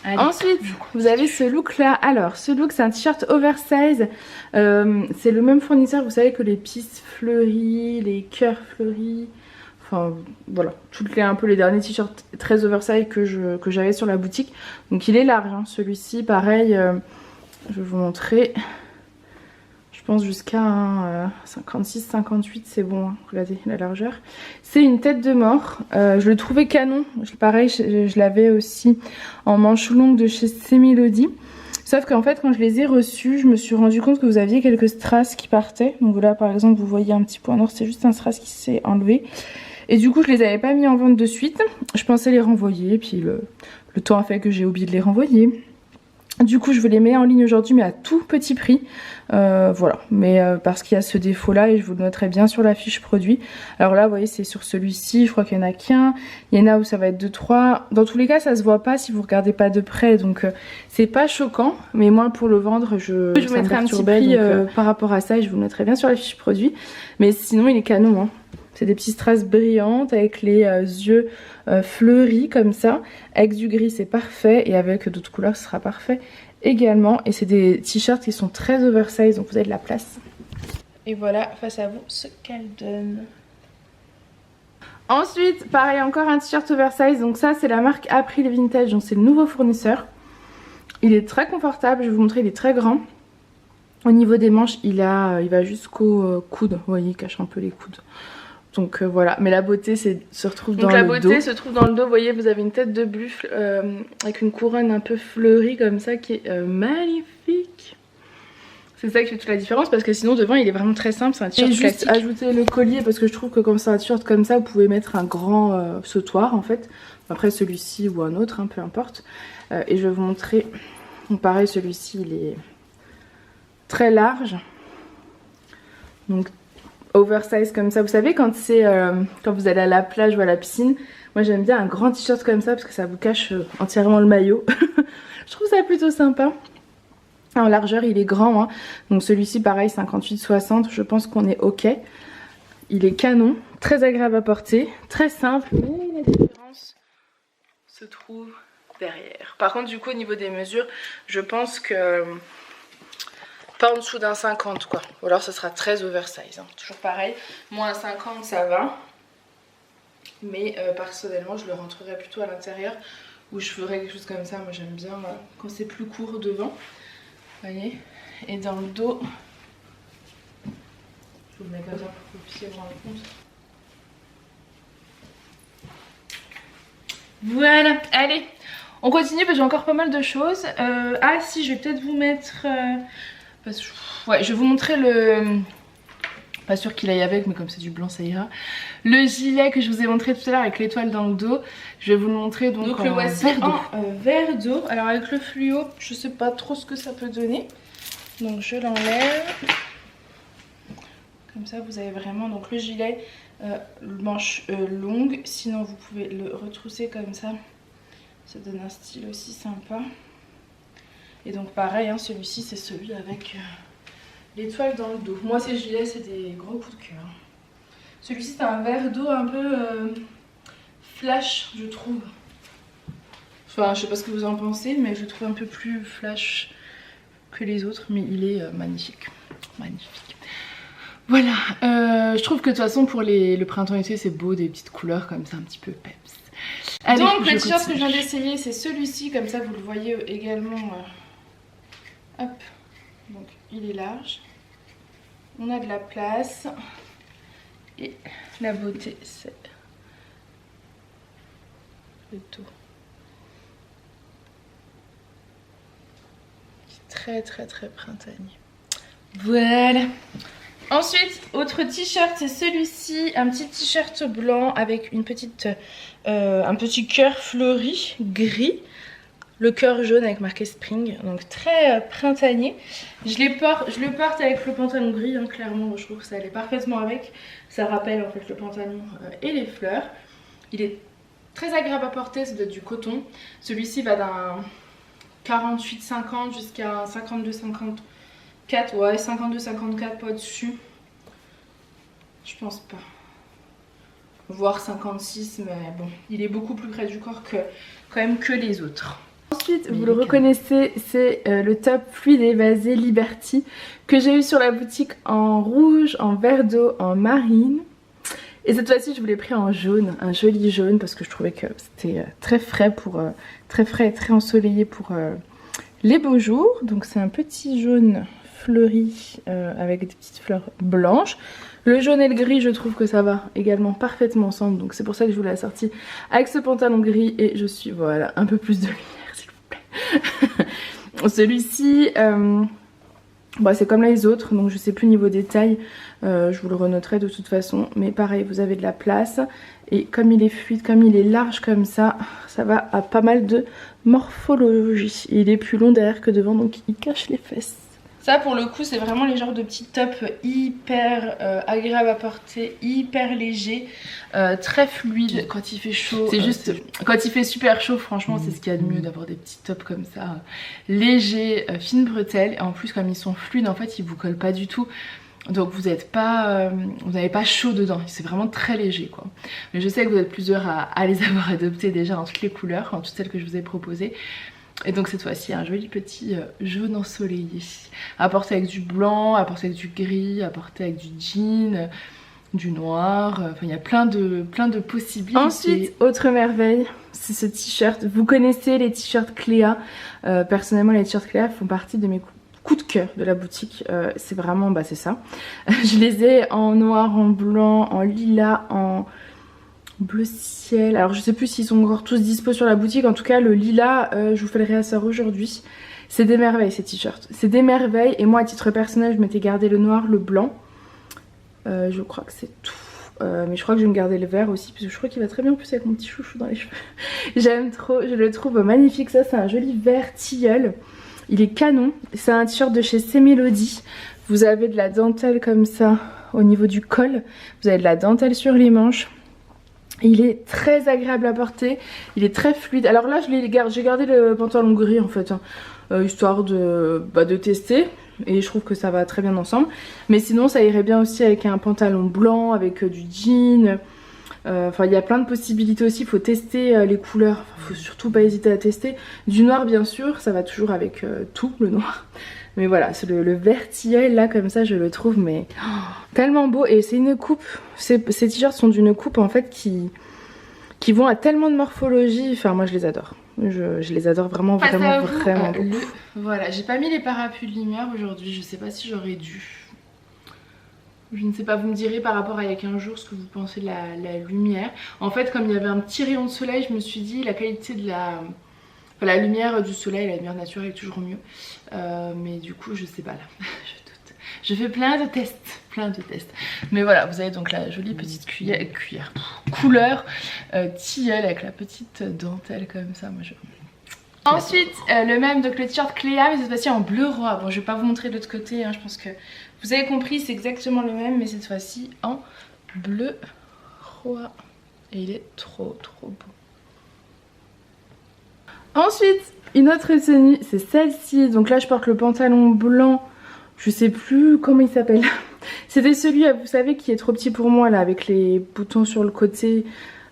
Allez. Ensuite vous avez ce look là. Alors ce look c'est un t-shirt oversize, c'est le même fournisseur vous savez que les pistes fleuries, les cœurs fleuris. Enfin voilà, un peu les derniers t-shirts très oversize que j'avais sur la boutique. Donc il est large hein. Celui-ci pareil, je vais vous montrer. Je pense jusqu'à 56-58 c'est bon, hein. Regardez la largeur. C'est une tête de mort, je le trouvais canon. Pareil je l'avais aussi en manche longue de chez C Melody. Sauf qu'en fait quand je les ai reçus je me suis rendu compte que vous aviez quelques strass qui partaient. Donc là par exemple vous voyez un petit point noir, c'est juste un strass qui s'est enlevé. Et du coup je les avais pas mis en vente de suite. Je pensais les renvoyer, puis le temps a fait que j'ai oublié de les renvoyer. Du coup je vous les mets en ligne aujourd'hui mais à tout petit prix. Voilà, mais parce qu'il y a ce défaut là et je vous le noterai bien sur la fiche produit. Alors là vous voyez c'est sur celui-ci, je crois qu'il y en a qu'un. Il y en a où ça va être 2-3. Dans tous les cas ça se voit pas si vous regardez pas de près. Donc c'est pas choquant. Mais moi pour le vendre je vous mettrai un petit prix par rapport à ça et je vous le noterai bien sur la fiche produit. Mais sinon il est canon hein. C'est des petits strass brillantes avec les yeux fleuris comme ça. Avec du gris c'est parfait et avec d'autres couleurs ce sera parfait également. Et c'est des t-shirts qui sont très oversize donc vous avez de la place. Et voilà face à vous ce qu'elle donne. Ensuite pareil encore un t-shirt oversize. Donc ça c'est la marque April Vintage, donc c'est le nouveau fournisseur. Il est très confortable, je vais vous montrer, il est très grand. Au niveau des manches il va jusqu'au coude, vous voyez il cache un peu les coudes. Donc voilà, mais la beauté se retrouve dans le dos. Donc la beauté se trouve dans le dos, vous voyez vous avez une tête de buffle avec une couronne un peu fleurie comme ça qui est magnifique. C'est ça qui fait toute la différence parce que sinon devant il est vraiment très simple, c'est un t-shirt classique. Juste ajouter le collier parce que je trouve que comme c'est un t-shirt comme ça vous pouvez mettre un grand sautoir en fait. Après celui-ci ou un autre, hein, peu importe. Et je vais vous montrer, donc pareil celui-ci il est très large. Donc oversize comme ça, vous savez quand c'est quand vous allez à la plage ou à la piscine, moi j'aime bien un grand t-shirt comme ça parce que ça vous cache entièrement le maillot. Je trouve ça plutôt sympa. En largeur il est grand hein. Donc celui-ci pareil 58-60, je pense qu'on est ok. Il est canon, très agréable à porter, très simple, mais la différence se trouve derrière. Par contre du coup au niveau des mesures je pense que pas en dessous d'un 50 quoi. Ou alors ce sera très oversize. Hein. Toujours pareil. Moins 50 ça va. Mais personnellement je le rentrerai plutôt à l'intérieur. Ou je ferai quelque chose comme ça. Moi j'aime bien quand c'est plus court devant. Vous voyez. Et dans le dos. Je vous le mets comme ça pour que vous puissiez vous rendre compte. Voilà. Allez. On continue parce que j'ai encore pas mal de choses. Ah si je vais peut-être vous mettre... Parce que, ouais, je vais vous montrer le... Pas sûr qu'il aille avec, mais comme c'est du blanc ça ira. Le gilet que je vous ai montré tout à l'heure avec l'étoile dans le dos. Je vais vous le montrer donc le voici en vert d'eau. Alors avec le fluo, je sais pas trop ce que ça peut donner. Donc je l'enlève. Comme ça vous avez vraiment donc le gilet manche longue. Sinon vous pouvez le retrousser comme ça. Ça donne un style aussi sympa. Et donc pareil, hein, celui-ci c'est celui avec l'étoile dans le dos. Moi ces gilets c'est des gros coups de cœur. Celui-ci c'est un vert d'eau un peu flash je trouve. Enfin, je sais pas ce que vous en pensez, mais je le trouve un peu plus flash que les autres, mais il est magnifique. Magnifique. Voilà, je trouve que de toute façon pour le printemps-été c'est beau, des petites couleurs comme ça un petit peu peps. Allez, donc le t-shirt que je viens d'essayer c'est celui-ci, comme ça vous le voyez également. Hop, donc il est large, on a de la place et la beauté c'est le dos. Très printanier. Voilà. Ensuite, autre t-shirt, c'est celui-ci, un petit t-shirt blanc avec une petite, un petit cœur fleuri gris, le cœur jaune avec marqué Spring, donc très printanier. Je le porte avec le pantalon gris, hein, clairement, je trouve que ça allait parfaitement avec. Ça rappelle en fait le pantalon et les fleurs. Il est très agréable à porter, ça doit être du coton. Celui-ci va d'un 48-50 jusqu'à 52-54, ouais 52-54, pas au-dessus. Je pense pas. Voire 56, mais bon, il est beaucoup plus près du corps que quand même que les autres. Ensuite, vous le reconnaissez, c'est le top fluide et évasé Liberty que j'ai eu sur la boutique en rouge, en vert d'eau, en marine. Et cette fois-ci, je vous l'ai pris en jaune, un joli jaune, parce que je trouvais que c'était très frais et très ensoleillé pour les beaux jours. Donc c'est un petit jaune fleuri avec des petites fleurs blanches. Le jaune et le gris, je trouve que ça va également parfaitement ensemble. Donc c'est pour ça que je vous l'ai assorti avec ce pantalon gris. Et je suis, voilà, un peu plus de lumière, s'il vous plaît. Celui-ci, bah, c'est comme les autres, donc je sais plus niveau des tailles. Je vous le renoterai de toute façon. Mais pareil, vous avez de la place. Et comme il est fluide, comme il est large comme ça, ça va à pas mal de morphologie. Et il est plus long derrière que devant, donc il cache les fesses. Ça pour le coup c'est vraiment les genres de petits tops hyper agréables à porter, hyper légers, très fluides quand il fait chaud. C'est juste quand il fait super chaud, franchement c'est ce qu'il y a de mieux d'avoir des petits tops comme ça, légers, fines bretelles. Et en plus comme ils sont fluides en fait ils vous collent pas du tout. Donc vous n'avez pas chaud dedans, c'est vraiment très léger quoi. Mais je sais que vous êtes plusieurs à les avoir adoptés déjà en toutes les couleurs, en toutes celles que je vous ai proposées. Et donc cette fois-ci un joli petit jaune ensoleillé, à porter avec du blanc, à porter avec du gris, à porter avec du jean, du noir, enfin il y a plein de possibilités. Ensuite, autre merveille, c'est ce t-shirt. Vous connaissez les t-shirts Cléa, personnellement les t-shirts Cléa font partie de mes coups de cœur de la boutique, c'est vraiment, bah c'est ça. Je les ai en noir, en blanc, en lilas, en bleu ciel. Alors je sais plus s'ils sont encore tous dispo sur la boutique. En tout cas le lilas, je vous fais le réassort aujourd'hui. C'est des merveilles ces t-shirts. C'est des merveilles. Et moi à titre personnel je m'étais gardé le noir, le blanc. Je crois que c'est tout. Mais je crois que je vais me garder le vert aussi. Parce que je crois qu'il va très bien en plus avec mon petit chouchou dans les cheveux. J'aime trop, je le trouve magnifique. Ça c'est un joli vert tilleul. Il est canon. C'est un t-shirt de chez C'est Mélodie. Vous avez de la dentelle comme ça au niveau du col. Vous avez de la dentelle sur les manches. Il est très agréable à porter, il est très fluide. Alors là j'ai gardé le pantalon gris en fait, hein, histoire de tester. Et je trouve que ça va très bien ensemble. Mais sinon ça irait bien aussi avec un pantalon blanc, avec du jean. Enfin il y a plein de possibilités aussi, il faut tester les couleurs. Faut surtout pas hésiter à tester. Du noir bien sûr, ça va toujours avec tout le noir. Mais voilà, le vert tilleul là comme ça je le trouve mais tellement beau. Et c'est une coupe, ces t-shirts sont d'une coupe en fait qui vont à tellement de morphologie. Enfin moi je les adore, je les adore vraiment vraiment beaucoup. Voilà, j'ai pas mis les parapluies de lumière aujourd'hui, je sais pas si j'aurais dû. Je ne sais pas, vous me direz par rapport à il y a 15 jours ce que vous pensez de la lumière. En fait comme il y avait un petit rayon de soleil, je me suis dit la qualité de la lumière du soleil, la lumière naturelle est toujours mieux. Mais du coup je sais pas là, je doute. Je fais plein de tests. Mais voilà, vous avez donc la jolie petite couleur tilleul avec la petite dentelle comme ça. Moi, Ensuite, le même, donc le t-shirt Cléa, mais cette fois-ci en bleu roi. Bon, je vais pas vous montrer de l'autre côté, hein, je pense que vous avez compris, c'est exactement le même, mais cette fois-ci en bleu roi. Et il est trop beau. Ensuite, une autre tenue, c'est celle-ci. Donc là, je porte le pantalon blanc. Je sais plus comment il s'appelle. C'était celui, vous savez, qui est trop petit pour moi, là, avec les boutons sur le côté.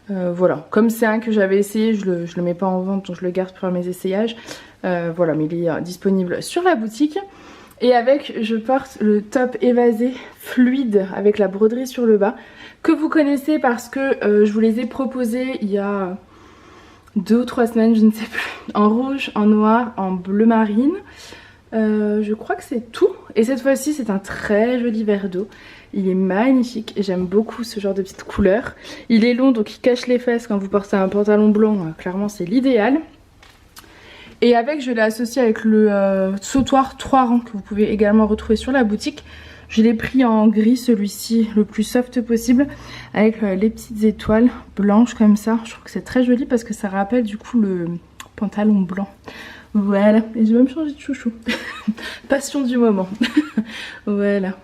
Voilà, comme c'est un que j'avais essayé, je le mets pas en vente, donc je le garde pour mes essayages. Voilà, mais il est disponible sur la boutique. Et avec, je porte le top évasé fluide avec la broderie sur le bas, que vous connaissez parce que je vous les ai proposés il y a 2 ou 3 semaines, je ne sais plus, en rouge, en noir, en bleu marine. Je crois que c'est tout. Et cette fois-ci, c'est un très joli verre d'eau. Il est magnifique et j'aime beaucoup ce genre de petites couleurs. Il est long, donc il cache les fesses quand vous portez un pantalon blanc. Clairement, c'est l'idéal. Et avec, je l'ai associé avec le sautoir 3 rangs que vous pouvez également retrouver sur la boutique. Je l'ai pris en gris, celui-ci, le plus soft possible, avec les petites étoiles blanches comme ça. Je trouve que c'est très joli parce que ça rappelle du coup le pantalon blanc. Voilà, et j'ai même changé de chouchou. Passion du moment. Voilà.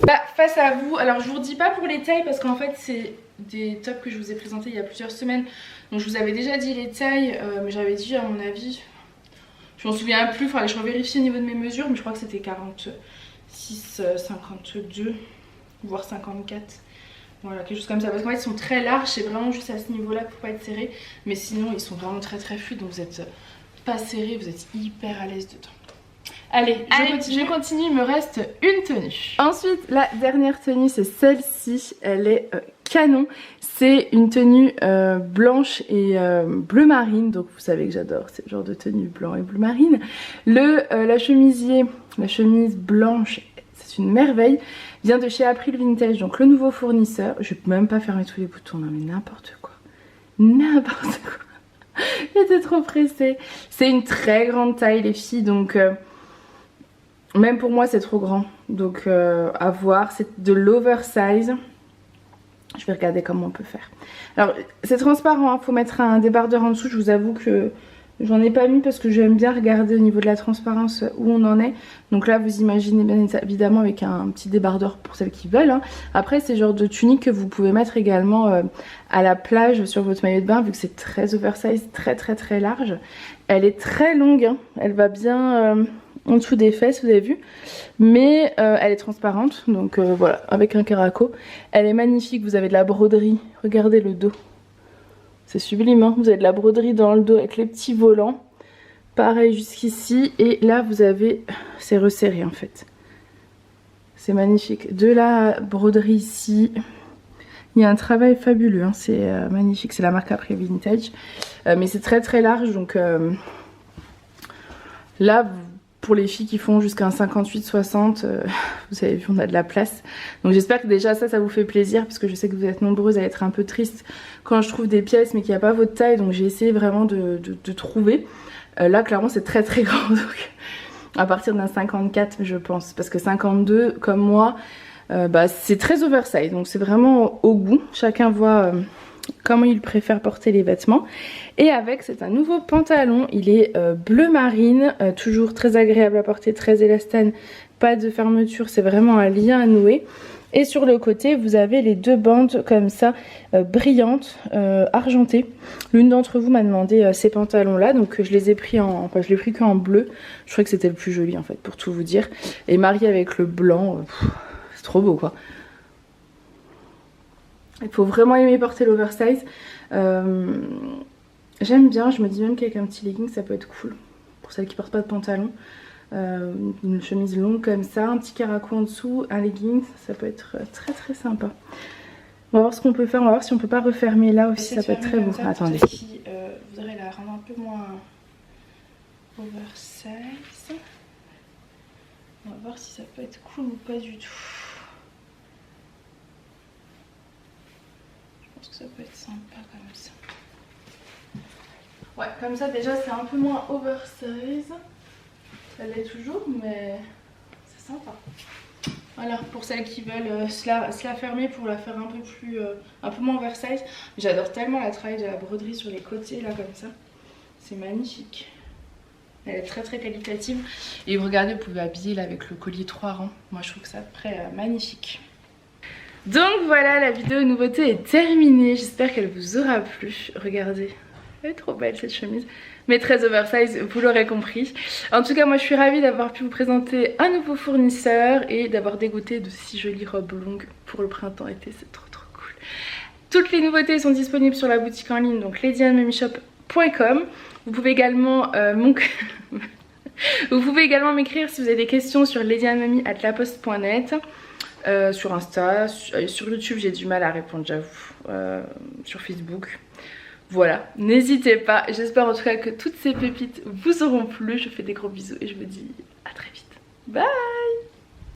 Bah, face à vous, alors je vous redis pas pour les tailles parce qu'en fait c'est des tops que je vous ai présentés il y a plusieurs semaines. Donc je vous avais déjà dit les tailles, mais j'avais dit à mon avis, je m'en souviens plus, il faudrait que je revérifie au niveau de mes mesures, mais je crois que c'était 46, 52, voire 54. Voilà, quelque chose comme ça, parce qu'en fait ils sont très larges, c'est vraiment juste à ce niveau là pour pas être serré. Mais sinon ils sont vraiment très fluides, donc vous êtes pas serré, vous êtes hyper à l'aise dedans. Allez, je continue, il me reste une tenue. Ensuite, la dernière tenue, c'est celle-ci. Elle est canon. C'est une tenue blanche et bleu marine. Donc vous savez que j'adore ce genre de tenue blanc et bleu marine. La chemise blanche, c'est une merveille. Vient de chez April Vintage, donc le nouveau fournisseur. Je peux même pas fermer tous les boutons, non mais n'importe quoi. N'importe quoi. J'étais trop pressée. C'est une très grande taille les filles, donc... même pour moi c'est trop grand, donc à voir, c'est de l'oversize. Je vais regarder comment on peut faire. Alors c'est transparent, hein. Faut mettre un débardeur en dessous, je vous avoue que j'en ai pas mis parce que j'aime bien regarder au niveau de la transparence où on en est. Donc là vous imaginez bien évidemment avec un petit débardeur pour celles qui veulent, hein. Après c'est le genre de tunique que vous pouvez mettre également à la plage sur votre maillot de bain, vu que c'est très oversize, très large. Elle est très longue, hein. Elle va bien... en dessous des fesses, vous avez vu, mais elle est transparente, donc voilà, avec un caraco. Elle est magnifique, vous avez de la broderie, regardez le dos, c'est sublime, hein. Vous avez de la broderie dans le dos avec les petits volants, pareil jusqu'ici, et là vous avez, c'est resserré en fait, c'est magnifique. De la broderie ici, il y a un travail fabuleux, hein. C'est magnifique, c'est la marque April Vintage, mais c'est très large, donc là pour les filles qui font jusqu'à un 58-60, vous avez vu, on a de la place. Donc j'espère que déjà ça vous fait plaisir, parce que je sais que vous êtes nombreuses à être un peu tristes quand je trouve des pièces mais qu'il n'y a pas votre taille, donc j'ai essayé vraiment de trouver. Là clairement c'est très grand, donc à partir d'un 54 je pense, parce que 52 comme moi, bah, c'est très oversize, donc c'est vraiment au goût, chacun voit... comment il préfère porter les vêtements. Et avec, c'est un nouveau pantalon, il est bleu marine, toujours très agréable à porter, très élastane, pas de fermeture, c'est vraiment un lien à nouer. Et sur le côté vous avez les deux bandes comme ça, brillantes, argentées. L'une d'entre vous m'a demandé ces pantalons là, donc je les ai pris en, enfin je l'ai pris qu'en bleu. Je trouvais que c'était le plus joli en fait, pour tout vous dire. Et marié avec le blanc, c'est trop beau quoi. Il faut vraiment aimer porter l'oversize. J'aime bien, je me dis même qu'avec un petit legging ça peut être cool. Pour celles qui portent pas de pantalon. Une chemise longue comme ça, un petit caraco en dessous, un legging, ça peut être très sympa. On va voir ce qu'on peut faire, on va voir si on peut pas refermer là aussi, ça peut être très beau. Attendez. Qui voudrait la rendre un peu moins oversize. On va voir si ça peut être cool ou pas du tout. Que ça peut être sympa comme ça. Ouais, comme ça déjà c'est un peu moins oversize. Elle l'est toujours, mais c'est sympa. Voilà, pour celles qui veulent se la fermer pour la faire un peu plus, un peu moins oversize. J'adore tellement la travail de la broderie sur les côtés là comme ça. C'est magnifique. Elle est très qualitative. Et regardez, vous pouvez habiller là avec le collier 3 rangs. Moi je trouve que ça ferait magnifique. Donc voilà, la vidéo nouveauté est terminée, j'espère qu'elle vous aura plu. Regardez, elle est trop belle cette chemise. mais très oversize, vous l'aurez compris. En tout cas, moi je suis ravie d'avoir pu vous présenter un nouveau fournisseur et d'avoir dégoûté de si jolies robes longues pour le printemps-été, c'est trop cool. Toutes les nouveautés sont disponibles sur la boutique en ligne, donc ladyandmummyshop.com. Vous pouvez également vous pouvez également m'écrire si vous avez des questions sur ladyandmummy@laposte.net, sur Insta, sur YouTube j'ai du mal à répondre, j'avoue, sur Facebook. Voilà, n'hésitez pas. J'espère en tout cas que toutes ces pépites vous auront plu. Je vous fais des gros bisous et je vous dis à très vite. Bye!